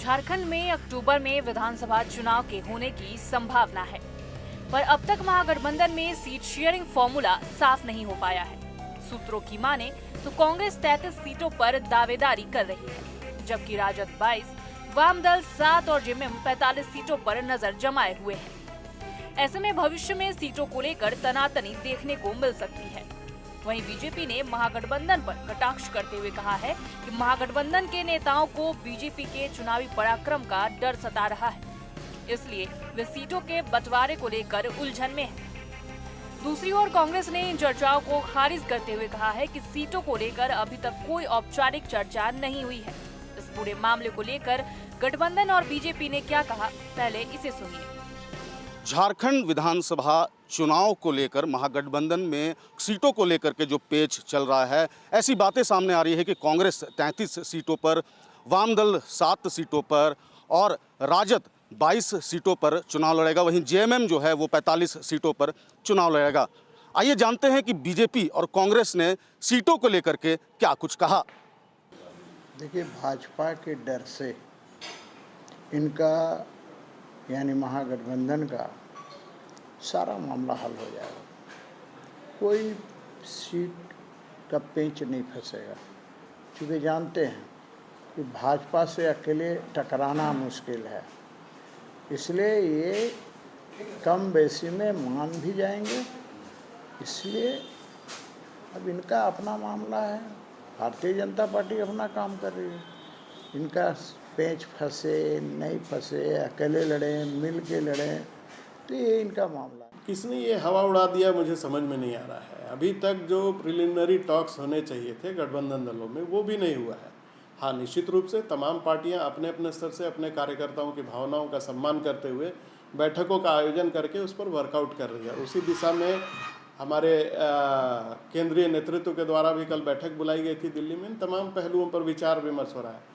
झारखंड में अक्टूबर में विधानसभा चुनाव के होने की संभावना है, पर अब तक महागठबंधन में सीट शेयरिंग फॉर्मूला साफ नहीं हो पाया है। सूत्रों की माने तो कांग्रेस 33 सीटों पर दावेदारी कर रही है, जबकि राजद 22, वामदल 7 और जेएमएम 45 सीटों पर नजर जमाए हुए हैं। ऐसे में भविष्य में सीटों को लेकर तनातनी देखने को मिल सकती है। वहीं बीजेपी ने महागठबंधन पर कटाक्ष करते हुए कहा है कि महागठबंधन के नेताओं को बीजेपी के चुनावी पराक्रम का डर सता रहा है, इसलिए वे सीटों के बंटवारे को लेकर उलझन में है। दूसरी ओर कांग्रेस ने इन चर्चाओं को खारिज करते हुए कहा है कि सीटों को लेकर अभी तक कोई औपचारिक चर्चा नहीं हुई है। इस पूरे मामले को लेकर गठबंधन और बीजेपी ने क्या कहा, पहले इसे सुनिए। झारखंड विधानसभा चुनाव को लेकर महागठबंधन में सीटों को लेकर के जो पेच चल रहा है, ऐसी बातें सामने आ रही है कि कांग्रेस 33 सीटों पर, वामदल 7 सीटों पर और राजद 22 सीटों पर चुनाव लड़ेगा। वहीं जेएमएम जो है वो 45 सीटों पर चुनाव लड़ेगा। आइए जानते हैं कि बीजेपी और कांग्रेस ने सीटों को लेकर के क्या कुछ कहा। देखिए, भाजपा के डर से इनका यानी महागठबंधन का सारा मामला हल हो जाएगा। कोई सीट का पेंच नहीं फंसेगा, क्योंकि जानते हैं कि भाजपा से अकेले टकराना मुश्किल है। इसलिए ये कम बेसी में मान भी जाएंगे। इसलिए अब इनका अपना मामला है, भारतीय जनता पार्टी अपना काम कर रही है। इनका पेंच फंसे नहीं फंसे, अकेले लड़े मिल के लड़े, तो ये इनका मामला है। किसने ये हवा उड़ा दिया मुझे समझ में नहीं आ रहा है। अभी तक जो प्रिलिमिनरी टॉक्स होने चाहिए थे गठबंधन दलों में, वो भी नहीं हुआ है। हाँ, निश्चित रूप से तमाम पार्टियां अपने अपने स्तर से अपने कार्यकर्ताओं की भावनाओं का सम्मान करते हुए बैठकों का आयोजन करके उस पर वर्कआउट कर रही है। उसी दिशा में हमारे केंद्रीय नेतृत्व के द्वारा भी कल बैठक बुलाई गई थी दिल्ली में। तमाम पहलुओं पर विचार विमर्श हो रहा है।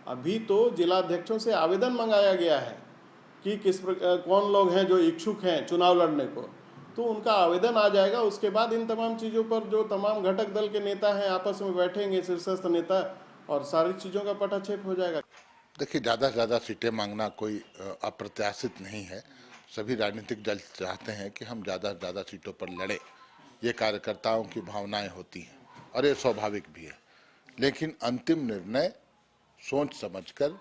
अभी तो जिलाध्यक्षों से आवेदन मंगाया गया है कि कौन लोग हैं जो इच्छुक हैं चुनाव लड़ने को, तो उनका आवेदन आ जाएगा। उसके बाद इन तमाम चीज़ों पर जो तमाम घटक दल के नेता हैं आपस में बैठेंगे, शीर्षस्थ नेता, और सारी चीज़ों का पटाक्षेप हो जाएगा। देखिए, ज़्यादा से ज़्यादा सीटें मांगना कोई अप्रत्याशित नहीं है। सभी राजनीतिक दल चाहते हैं कि हम ज़्यादा से ज़्यादा सीटों पर लड़े। ये कार्यकर्ताओं की भावनाएं होती हैं और ये स्वाभाविक भी है, लेकिन अंतिम निर्णय सोच समझकर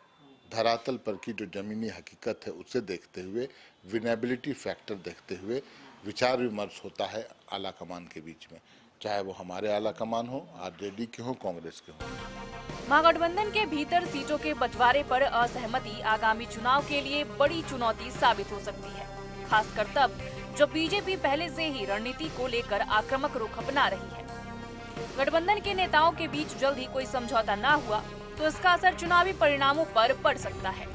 धरातल पर की जो जमीनी हकीकत है उसे देखते हुए, विनेबिलिटी फैक्टर देखते हुए विचार विमर्श होता है आला कमान के बीच में, चाहे वो हमारे आला कमान हो, आरजेडी के हो, कांग्रेस के हो। महागठबंधन के भीतर सीटों के बंटवारे पर असहमति आगामी चुनाव के लिए बड़ी चुनौती साबित हो सकती है, खासकर तब जब बीजेपी पहले से ही रणनीति को लेकर आक्रामक रुख अपना रही है। गठबंधन के नेताओं के बीच जल्द ही कोई समझौता न हुआ तो इसका असर चुनावी परिणामों पर पड़ सकता है।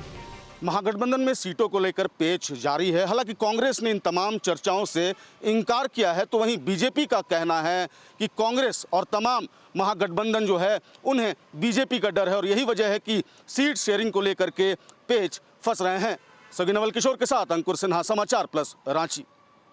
महागठबंधन में सीटों को लेकर पेच जारी है। हालांकि कांग्रेस ने इन तमाम चर्चाओं से इनकार किया है, तो वहीं बीजेपी का कहना है कि कांग्रेस और तमाम महागठबंधन जो है उन्हें बीजेपी का डर है और यही वजह है कि सीट शेयरिंग को लेकर के पेच फंस रहे हैं। सगिनवल किशोर के साथ अंकुर सिन्हा, समाचार प्लस, रांची।